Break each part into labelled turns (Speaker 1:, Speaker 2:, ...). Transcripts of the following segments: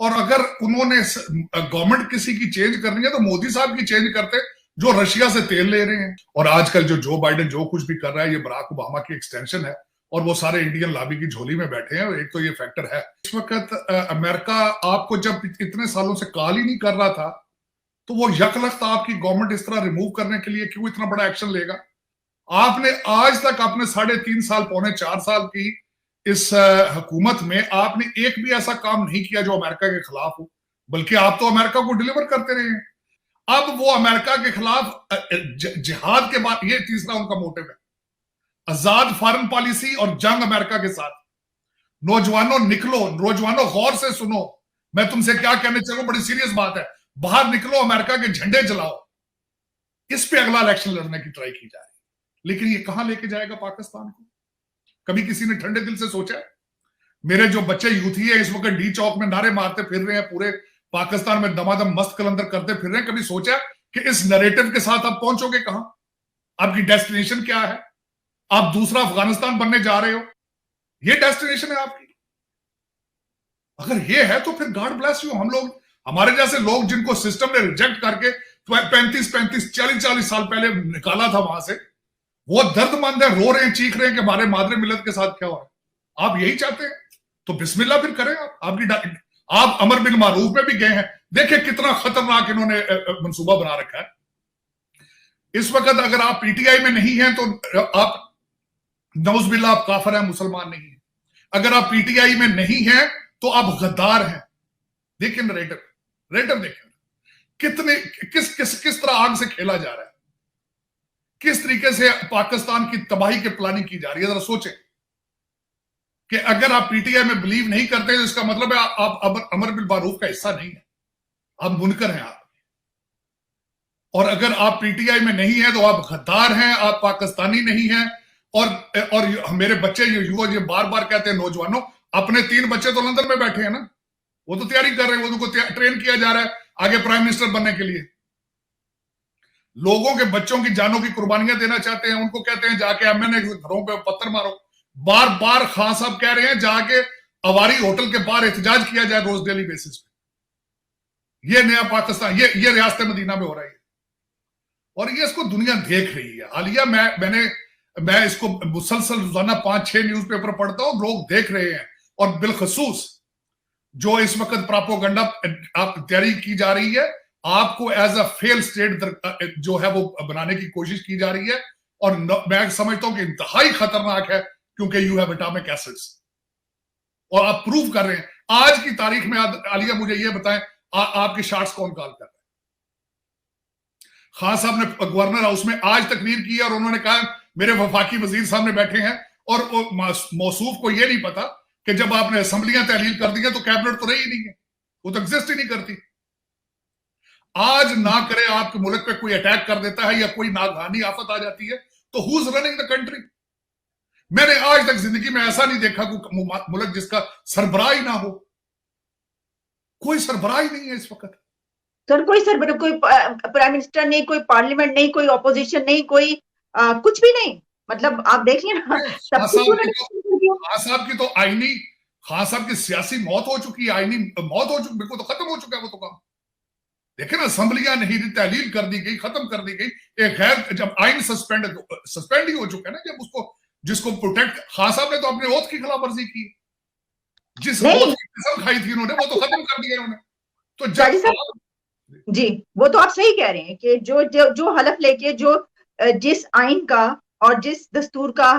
Speaker 1: और अगर उन्होंने गवर्नमेंट किसी की चेंज करनी है तो मोदी साहब की चेंज करते, जो रशिया से तेल ले रहे हैं। और आजकल जो जो बाइडेन जो कुछ भी कर रहा है, ये बराक ओबामा की एक्सटेंशन है, और वो सारे इंडियन लॉबी की झोली में बैठे हैं। एक तो ये फैक्टर है। इस वक्त अमेरिका आपको जब इतने सालों से कॉल ही नहीं कर रहा था, तो वो यकलख्त आपकी गवर्नमेंट इस तरह रिमूव करने के लिए क्यों इतना बड़ा एक्शन लेगा? आपने आज तक अपने 3.5 साल, पौने 4 साल की इस हुकूमत में आपने एक भी ऐसा काम नहीं किया जो अमेरिका के खिलाफ हो, बल्कि आप तो अमेरिका को डिलीवर करते रहे हैं। अब वो अमेरिका के खिलाफ जिहाद के बाद, ये तीसरा उनका मोटिव है, आजाद फॉरेन पॉलिसी और जंग अमेरिका के साथ। नौजवानों निकलो, नौजवानों गौर से सुनो, मैं तुमसे क्या कहने चलूं, बड़ी सीरियस बात है। बाहर निकलो, अमेरिका के झंडे जलाओ। इस पे अगला इलेक्शन लड़ने की ट्राई की जा रही है। लेकिन ये कहां लेके जाएगा पाकिस्तान को? कभी किसी ने ठंडे दिल से सोचा? मेरे जो बच्चे यूथी है इस वक्त डी चौक में नारे मारते फिर रहे हैं, पूरे पाकिस्तान में दमादम मस्त कलंदर करते फिर रहे हैं। कभी सोचा कि इस नैरेटिव के साथ आप पहुंचोगे कहां? आपकी डेस्टिनेशन क्या है? आप दूसरा अफगानिस्तान बनने जा रहे हो? ये डेस्टिनेशन है आपकी? अगर ये है तो फिर गॉड ब्लेस यू। हम लोग, हमारे जैसे लोग जिनको सिस्टम ने रिजेक्ट करके 35 40 साल पहले निकाला था वहां से, वो दर्दमंद है, रो रहे हैं, चीख रहे हैं कि हमारे मादरे मिलत के साथ क्या हो रहा है। आप यही चाहते हैं तो बिस्मिल्लाह फिर करें। आप अमर बिन मारूफ में भी गए हैं, देखिए कितना खतरनाक इन्होंने मंसूबा बना रखा है। इस वक्त अगर आप पीटीआई में नहीं हैं तो आप नौज़बिल्लाह आप काफिर हैं, मुसलमान नहीं है। अगर आप पीटीआई में नहीं हैं तो आप गद्दार हैं। देखिए नरेटिव देखिए कितने किस तरह आग से खेला जा रहा है, किस तरीके से पाकिस्तान की तबाही की प्लानिंग की जा रही है। जरा सोचें कि अगर आप पीटीआई में बिलीव नहीं करते तो इसका मतलब है आप अमर बिन मारूफ का हिस्सा नहीं है, आप मुनकर हैं आप। और अगर आप पीटीआई में नहीं है तो आप गद्दार हैं, आप पाकिस्तानी नहीं हैं। और मेरे बच्चे, ये युवा, ये बार बार कहते हैं, नौजवानों, अपने 3 बच्चे तो लंदन में बैठे हैं ना, वो तो तैयारी कर रहे हैं, वो उनको ट्रेन किया जा रहा है आगे प्राइम मिनिस्टर बनने के लिए। लोगों के बच्चों की जानों की कुर्बानियां देना चाहते हैं, उनको कहते हैं जाके एमएनए घरों पे पत्थर मारो। बार बार खान साहब कह रहे हैं जाके अवारी होटल के बाहर एहतजाज किया जाए रोज डेली बेसिस पे। ये नया पाकिस्तान, ये रियासत मदीना में हो रहा है, और ये इसको दुनिया देख रही है। हालिया मैं इसको मुसलसल रोजाना 5-6 न्यूज़पेपर पढ़ता हूं, लोग देख रहे हैं। और बिलखसूस जो इस वक्त प्रोपेगेंडा आप तैयारी की जा रही है, आपको एज अ फेल स्टेट जो है वो बनाने की कोशिश की जा रही है। और मैं समझता हूं कि इंतहाई खतरनाक है, क्योंकि यू हैव एटॉमिक एसिड्स, और आप प्रूव कर रहे हैं। आज की तारीख में आलिया मुझे ये बताएं, आपके शॉट्स कौन कॉल कर रहे हैं? खान साहब ने गवर्नर हाउस में आज तकरीर की और उन्होंने कहा मेरे वफाकी वजीर सामने बैठे हैं, और मौसूफ को यह नहीं पता कि जब आपने असेंबलियां तहलील कर दी है तो कैबिनेट तो रही ही नहीं है, वो तो एग्जिस्ट ही नहीं करती। आज ना करे आपके मुल्क पे कोई अटैक कर देता है या कोई नागहानी आफत आ जाती है, तो who is running the country? मैंने आज तक जिंदगी में ऐसा नहीं देखा कोई मुल्क जिसका सरबराह ही ना हो। कोई सरबराह ही नहीं है इस वक्त।
Speaker 2: सर कोई सरबराह, कोई प्राइम मिनिस्टर नहीं, कोई पार्लियामेंट नहीं, कोई ऑपोजिशन नहीं, कोई कुछ भी नहीं। मतलब आप देखिए ना,
Speaker 1: खान साहब की तो आईनी, खान साहब की सियासी मौत हो चुकी है, आईनी मौत हो चुकी, बिल्कुल तो खत्म हो चुका है वो तो काम। देखिए ना, असेंबलियां नहीं, तहलील कर दी गई, खत्म कर दी गई। एक गैर, जब आइन सस्पेंड ही हो चुका है ना, जब उसको जिसको प्रोटेक्ट, खान साहब ने तो अपने ओथ की खिलाफ वर्जी की, जिस ओथ की कसम खाई थी उन्होंने, वो तो खत्म कर दिया उन्होंने। तो जब
Speaker 2: जी, वो तो आप सही कह रहे हैं कि जो हलफ लेके, जो जिस आइन का और जिस दस्तूर का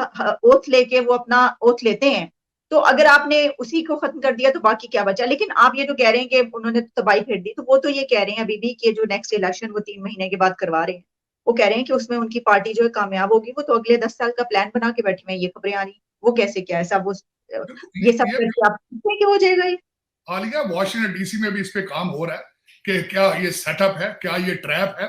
Speaker 2: ओथ लेके वो अपना ओथ लेते हैं, तो अगर आपने उसी को खत्म कर दिया तो बाकी क्या बचा। लेकिन आप ये जो कह रहे हैं कि उन्होंने तबाही फेर दी, तो वो तो ये कह रहे हैं अभी भी कि जो नेक्स्ट इलेक्शन वो 3 महीने के बाद करवा रहे हैं, वो कह रहे हैं कि उसमें उनकी पार्टी जो है कामयाब होगी। वो तो अगले 10 साल का प्लान बना के बैठे हैं, ये खबरें आ रही। वो कैसे, क्या ऐसा वो ये सब करके आप कि हो जाएगा ये?
Speaker 1: हालिया वॉशिंगटन डीसी में भी इस पे काम हो रहा है कि क्या ये सेटअप है, क्या ये ट्रैप है,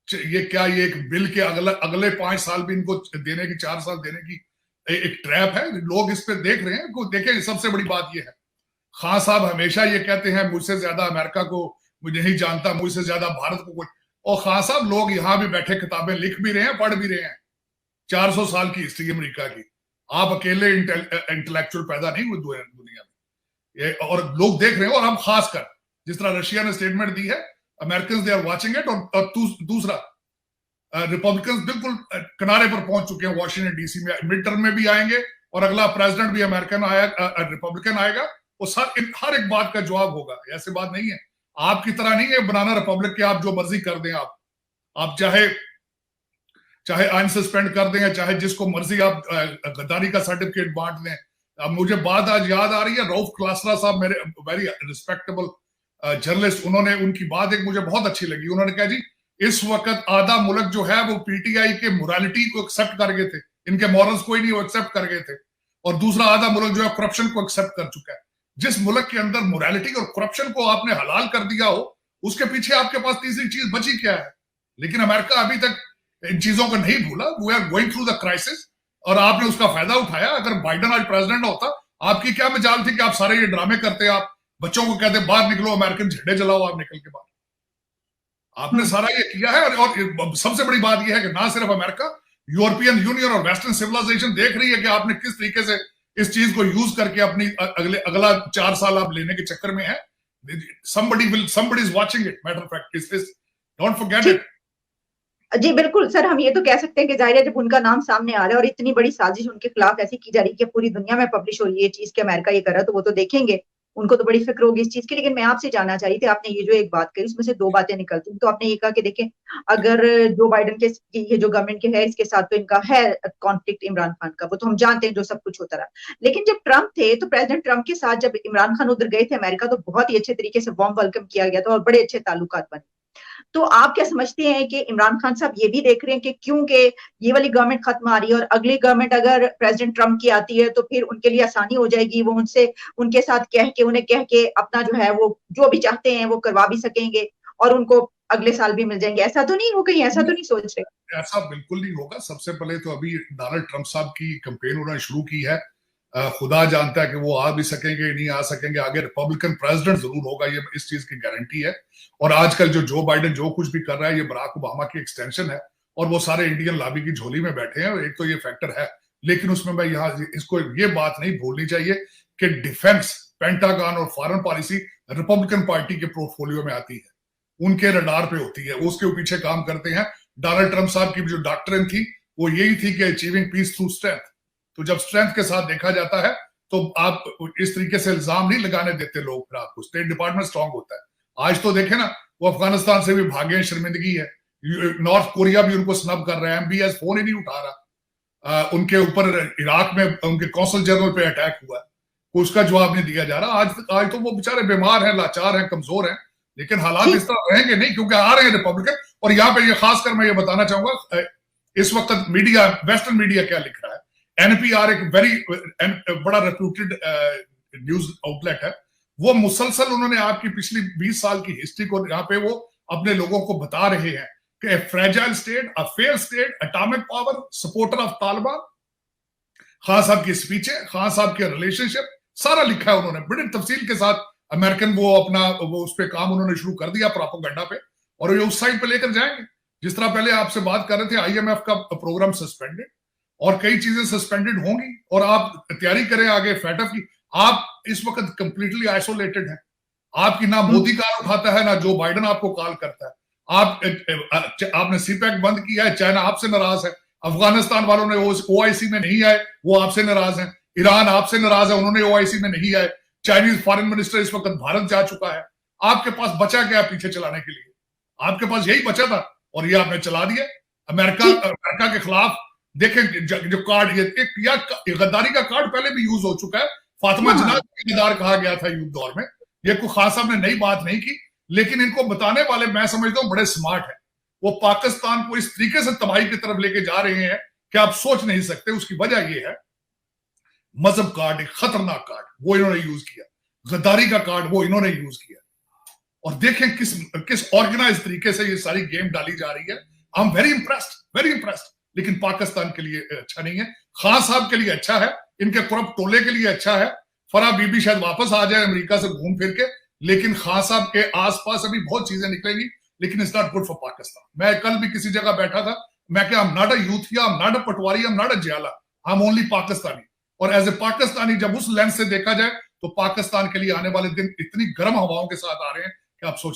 Speaker 1: क्या ये एक बिल के अगले 5 साल भी इनको देने की, 4 साल देने की एक ट्रैप है। लोग इस पे देख रहे हैं। देखें, सबसे बड़ी बात ये है, खान साहब हमेशा ये कहते हैं मुझसे ज्यादा अमेरिका को मुझे नहीं जानता, मुझसे ज्यादा भारत को कोई। और खान साहब, लोग यहां भी बैठे किताबें लिख भी रहे हैं, पढ़ भी रहे हैं। 400 साल की हिस्ट्री अमेरिका की। आप अकेले इंटेलेक्चुअल पैदा नहीं हुए दुनिया में। और लोग देख रहे हैं, और हम खासकर जिस तरह रशिया ने स्टेटमेंट दी है, American they are watching it, और दूसरा रिपब्लिकन बिल्कुल किनारे पर पहुंच चुके हैं वॉशिंगटन डीसी में, मिड टर्म में भी आएंगे और अगला प्रेसिडेंट भी अमेरिकन रिपब्लिकन आएगा, वो हर एक बात का जवाब होगा। ऐसी बात नहीं है, आपकी तरह नहीं है बनाना रिपब्लिक के आप जो मर्जी कर दें, आप चाहे आइन सस्पेंड कर दें, चाहे जिसको मर्जी आप गद्दारी का सर्टिफिकेट बांट दें। अब मुझे बात आज याद आ रही है, रऊफ क्लासरा साहब मेरे वेरी रिस्पेक्टेबल जर्नलिस्ट, उनकी बात एक मुझे बहुत अच्छी लगी। उन्होंने कहा जी इस वक्त आधा मुल्क जो है वो पीटीआई के मोरालिटी को एक्सेप्ट कर गए थे, इनके मॉरल्स कोई नहीं वो एक्सेप्ट कर गए थे, और दूसरा आधा मुल्क जो है करप्शन को एक्सेप्ट कर चुका है। जिस मुल्क के अंदर मोरालिटी और करप्शन को आपने हलाल कर दिया हो, उसके पीछे आपके पास तीसरी चीज बची क्या है? लेकिन अमेरिका अभी तक इन चीजों को नहीं भूला। We are going through the crisis, और आपने उसका फायदा उठाया। अगर बाइडेन आज प्रेसिडेंट होता, आपकी क्या मजाल थी कि आप सारे ये ड्रामे करते, आप बच्चों को कहते बाहर निकलो, अमेरिकन झंडे जलाओ, आप निकल के बाहर। आपने सारा ये किया है, और सबसे बड़ी बात यह है कि ना सिर्फ अमेरिका, यूरोपियन यूनियन और वेस्टर्न सिविलाइजेशन देख रही है कि आपने किस तरीके से इस चीज को यूज करके अपनी अगला 4 साल आप लेने के चक्कर में है। somebody is watching it, matter of fact, is this, don't forget it।
Speaker 2: जी बिल्कुल सर, हम ये तो कह सकते हैं कि जाहिर है जब उनका नाम सामने आ रहा है और इतनी बड़ी साजिश उनके खिलाफ ऐसी की जा रही है कि पूरी दुनिया में पब्लिश हो रही है चीज कि अमेरिका ये कर रहा है, तो वो तो देखेंगे, उनको तो बड़ी फिक्र होगी इस चीज की। लेकिन मैं आपसे जानना चाह रही थी, आपने ये जो एक बात कही उसमें से 2 बातें निकलती हैं। तो आपने ये कहा कि देखें, अगर जो बाइडेन के ये जो गवर्नमेंट के है इसके साथ तो इनका है कॉन्फ्लिक्ट इमरान खान का, वो तो हम जानते हैं जो सब कुछ होता रहा। लेकिन जब ट्रंप थे तो प्रेसिडेंट ट्रंप के साथ जब इमरान खान उधर गए थे अमेरिका, तो बहुत ही अच्छे तरीके से वार्म वेलकम किया गया था और बड़े अच्छे ताल्लुकात बने। तो आप क्या समझते हैं कि इमरान खान साहब ये भी देख रहे हैं कि क्योंकि ये वाली गवर्नमेंट खत्म आ रही है और अगली गवर्नमेंट अगर प्रेसिडेंट ट्रंप की आती है तो फिर उनके लिए आसानी हो जाएगी, वो उनके साथ उन्हें कह के अपना जो है वो जो भी चाहते हैं वो करवा भी सकेंगे और उनको अगले साल भी मिल जाएंगे? ऐसा तो नहीं हो, कहीं ऐसा तो नहीं सोच रहे?
Speaker 1: ऐसा बिल्कुल नहीं होगा। सबसे पहले तो अभी डोनाल्ड ट्रंप साहब की कैंपेन उन्होंने शुरू की है, खुदा जानता है कि वो आ भी सकेंगे नहीं आ सकेंगे, आगे रिपब्लिकन प्रेसिडेंट जरूर होगा, ये इस चीज की गारंटी है। और आजकल जो बाइडेन जो कुछ भी कर रहा है ये बराक ओबामा की एक्सटेंशन है, और वो सारे इंडियन लॉबी की झोली में बैठे हैं, एक तो ये फैक्टर है। लेकिन उसमें मैं यहाँ इसको ये बात नहीं भूलनी चाहिए कि डिफेंस, पेंटागन और फॉरेन पॉलिसी रिपब्लिकन पार्टी के पोर्टफोलियो में आती है, उनके रडार पे होती है, उसके पीछे काम करते हैं। डोनाल्ड ट्रंप साहब की जो डॉक्ट्रिन थी वो यही थी कि अचीविंग पीस थ्रू स्ट्रेंथ। तो जब स्ट्रेंथ के साथ देखा जाता है तो आप इस तरीके से इल्जाम नहीं लगाने देते लोग, फिर आपको स्टेट डिपार्टमेंट स्ट्रांग होता है। आज तो देखे ना, वो अफगानिस्तान से भी भागे, शर्मिंदगी है। नॉर्थ कोरिया भी उनको स्नब कर रहा है, MBS फोन ही नहीं उठा रहा। उनके ऊपर इराक में उनके कौंसल जनरल पे अटैक हुआ है, उसका जवाब नहीं दिया जा रहा। आज तो वो बेचारे बीमार हैं, लाचार हैं, कमजोर हैं, लेकिन हालात इस तरह रहेंगे नहीं, क्योंकि आ रहे हैं रिपब्लिकन। और यहाँ पे ये खासकर मैं ये बताना चाहूंगा, इस वक्त मीडिया, वेस्टर्न मीडिया क्या लिख रहा है। NPR एक बड़ा रेप्यूटेड न्यूज आउटलेट है, वो मुसलसल उन्होंने आपकी पिछली 20 साल की हिस्ट्री को यहाँ पे वो अपने लोगों को बता रहे हैं कि fragile state, a fail state, atomic power, supporter of Taliban, Khan साहब की स्पीचें, खान साहब के रिलेशनशिप, सारा लिखा है उन्होंने बड़ी तफसील के साथ। अमेरिकन वो उस पर काम उन्होंने शुरू कर दिया प्रोपेगेंडा पे, और ये उस साइड पे लेकर जाएंगे। जिस तरह पहले आपसे बात कर रहे थे, IMF का प्रोग्राम सस्पेंडेड और कई चीजें सस्पेंडेड होंगी, और आप तैयारी करें आगे फैटफ की। आप इस वक्त कंप्लीटली आइसोलेटेड हैं, आपकी ना मोदी कॉल उठाता है ना जो बाइडेन आपको कॉल करता है। आपने CPEC बंद किया है, चाइना आपसे नाराज है, अफगानिस्तान वालों ने OIC में नहीं आए, वो आपसे नाराज हैं, ईरान आपसे नाराज है, उन्होंने OIC में नहीं आए, चाइनीज फॉरेन मिनिस्टर इस वक्त भारत जा चुका है। आपके पास बचा क्या पीछे चलाने के लिए? आपके पास यही बचा था और ये आपने चला दिया। अमेरिका के खिलाफ देखें जो कार्ड, ये गद्दारी का कार्ड पहले भी यूज हो चुका है। फातिमा जिन्ना को गद्दार कहा गया था युद्ध दौर में, ये कोई खास साहब ने नई बात नहीं की, लेकिन इनको बताने वाले मैं समझता हूँ बड़े स्मार्ट है। वो पाकिस्तान को इस तरीके से तबाही की तरफ लेके जा रहे हैं कि आप सोच नहीं सकते। उसकी वजह ये है, मजहब कार्ड एक खतरनाक कार्ड वो इन्होंने यूज किया, गद्दारी का कार्ड वो इन्होंने यूज किया, और देखें किस ऑर्गेनाइज तरीके से ये सारी गेम डाली जा रही है। I am very impressed. लेकिन पाकिस्तान के लिए अच्छा नहीं है, खान साहब के लिए अच्छा है, इनके करप्ट टोले के लिए अच्छा है। फराह बीबी शायद वापस आ जाए अमेरिका से घूम फिर के, लेकिन खान साहब के आसपास अभी बहुत चीजें निकलेंगी, लेकिन it's not good for Pakistan. मैं कल भी किसी जगह बैठा था, मैं क्या, आई एम नॉट अ यूथिया, आई एम नॉट अ पटवारी, आई एम नॉट अ जियाला, आई एम ओनली पाकिस्तानी। और एज ए पाकिस्तानी जब उस लेंस से देखा जाए तो पाकिस्तान के लिए आने वाले दिन इतनी गर्म हवाओं के साथ आ रहे हैं कि आप सोच